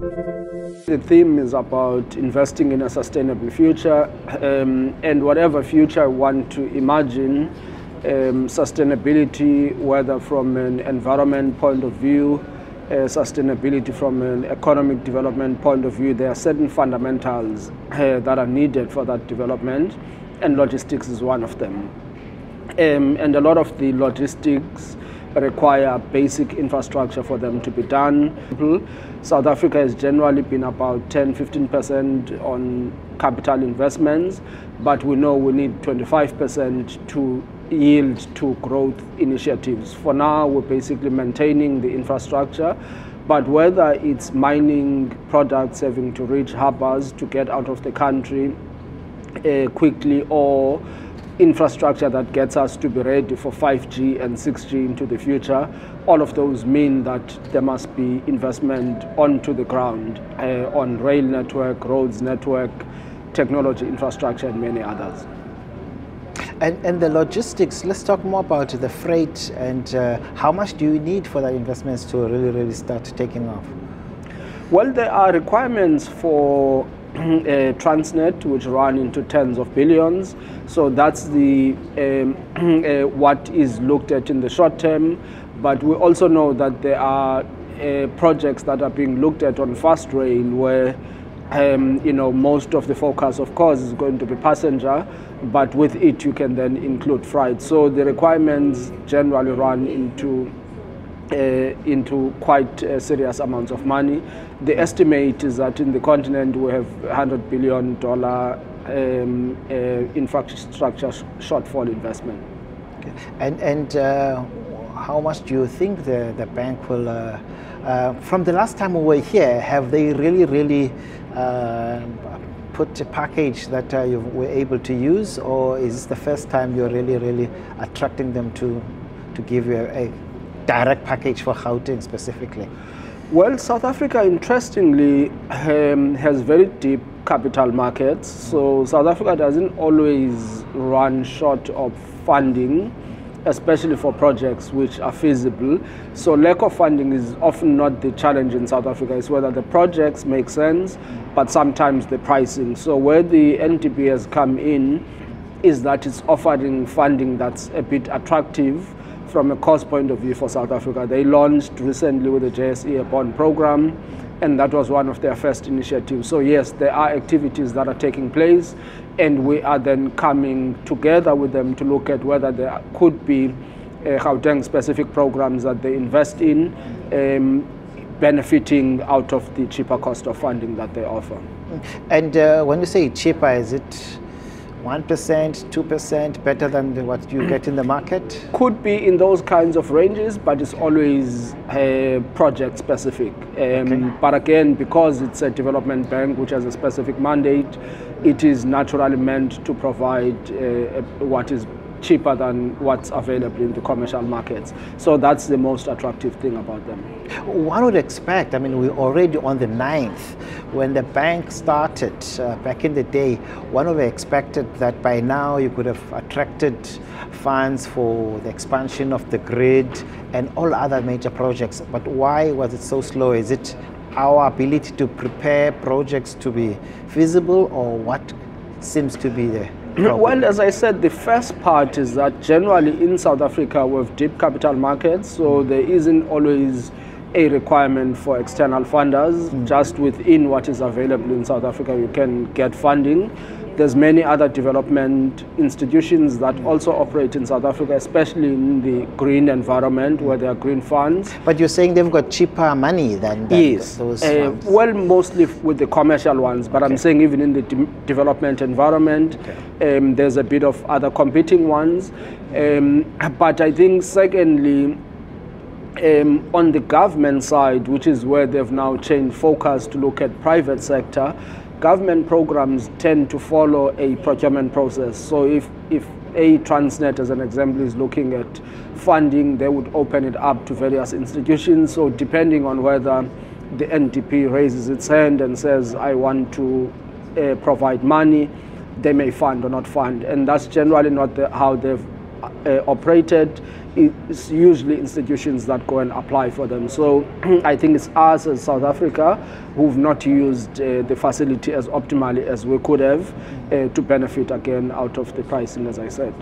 The theme is about investing in a sustainable future, and whatever future we want to imagine, sustainability, whether from an environment point of view, sustainability from an economic development point of view, there are certain fundamentals that are needed for that development, and logistics is one of them. And a lot of the logistics require basic infrastructure for them to be done. South Africa has generally been about 10–15% on capital investments, but we know we need 25% to yield to growth initiatives. For now, we're basically maintaining the infrastructure, but whether it's mining products having to reach harbors to get out of the country quickly, or infrastructure that gets us to be ready for 5G and 6G into the future, all of those mean that there must be investment onto the ground, on rail network, roads network, technology infrastructure, and many others. And the logistics, let's talk more about the freight and how much do you need for the investments to really start taking off? Well, there are requirements for Transnet, which run into tens of billions. So that's the what is looked at in the short term. But we also know that there are projects that are being looked at on fast rail, where most of the focus, of course, is going to be passenger, but with it you can then include freight. So the requirements generally run into quite serious amounts of money. The estimate is that in the continent we have $100 billion infrastructure shortfall investment. Okay. And how much do you think the bank will, from the last time we were here, have they really put a package that you were able to use, or is this the first time you're really attracting them to give you a direct package for Gauteng specifically? Well, South Africa, interestingly, has very deep capital markets. So South Africa doesn't always run short of funding, especially for projects which are feasible. So lack of funding is often not the challenge in South Africa. It's whether the projects make sense, but sometimes the pricing. So where the NDB has come in is that it's offering funding that's a bit attractive from a cost point of view for South Africa. They launched recently with the JSE a bond program, and that was one of their first initiatives. So yes, there are activities that are taking place, and we are then coming together with them to look at whether there could be Gauteng specific programs that they invest in, benefiting out of the cheaper cost of funding that they offer. And when you say cheaper, is it 1%, 2% better than what you get in the market? Could be in those kinds of ranges, but it's always project specific. Okay. But again, because it's a development bank which has a specific mandate, it is naturally meant to provide what is cheaper than what's available in the commercial markets. So that's the most attractive thing about them. One would expect, I mean, we're already on the 9th. When the bank started back in the day, one would have expected that by now you could have attracted funds for the expansion of the grid and all other major projects. But why was it so slow? Is it our ability to prepare projects to be feasible, or what seems to be the problem? Well, as I said, the first part is that generally in South Africa we have deep capital markets, so there isn't always a requirement for external funders. Just within what is available in South Africa you can get funding. There's many other development institutions that also operate in South Africa, especially in the green environment where there are green funds. But you're saying they've got cheaper money than yes. Those funds? Well, mostly with the commercial ones, but okay. I'm saying even in the development environment, okay. There's a bit of other competing ones. But I think secondly, on the government side, which is where they've now changed focus to look at private sector, government programs tend to follow a procurement process. So if a Transnet, as an example, is looking at funding, they would open it up to various institutions. So depending on whether the NDP raises its hand and says, I want to provide money, they may fund or not fund. And that's generally not how they've operated, it's usually institutions that go and apply for them. So I think it's us as South Africa who've not used the facility as optimally as we could have to benefit again out of the pricing, as I said.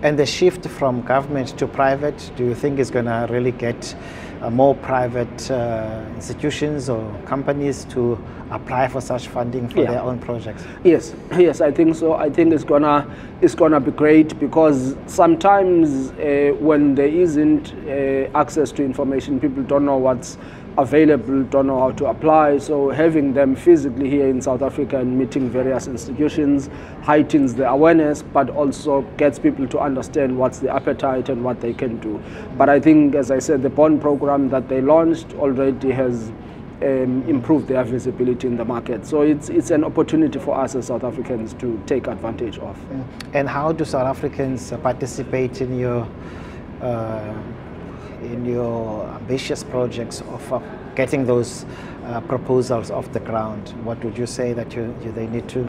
And the shift from government to private, do you think is going to really get more private institutions or companies to apply for such funding for their own projects? Yes, I think so. I think it's gonna be great, because sometimes when there isn't access to information, people don't know what's available, don't know how to apply. So having them physically here in South Africa and meeting various institutions heightens the awareness, but also gets people to understand what's the appetite and what they can do. But I think, as I said, the bond program that they launched already has improve their visibility in the market. So it's an opportunity for us as South Africans to take advantage of. And how do South Africans participate in your ambitious projects of getting those proposals off the ground? What would you say that they need to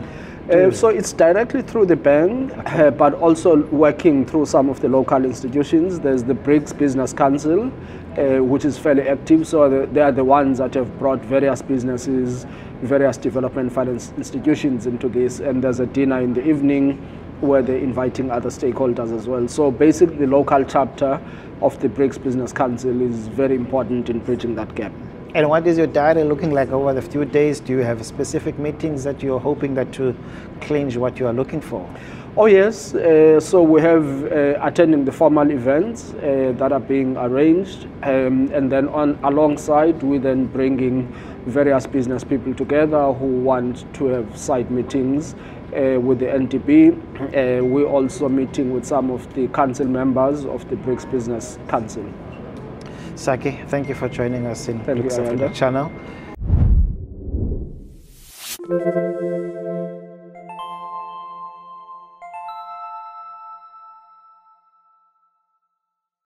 do? So it's directly through the bank, but also working through some of the local institutions. There's the BRICS Business Council, which is fairly active. So they are the ones that have brought various businesses, various development finance institutions into this. And there's a dinner in the evening where they're inviting other stakeholders as well. So basically the local chapter of the BRICS Business Council is very important in bridging that gap. And what is your diary looking like over the few days? Do you have specific meetings that you're hoping that to clinch what you are looking for? Oh yes, so we have attending the formal events that are being arranged, and then alongside we then bringing various business people together who want to have side meetings with the NDB. We're also meeting with some of the council members of the BRICS Business Council. Saki, thank you for joining us in Thank BRICS you, Africa channel.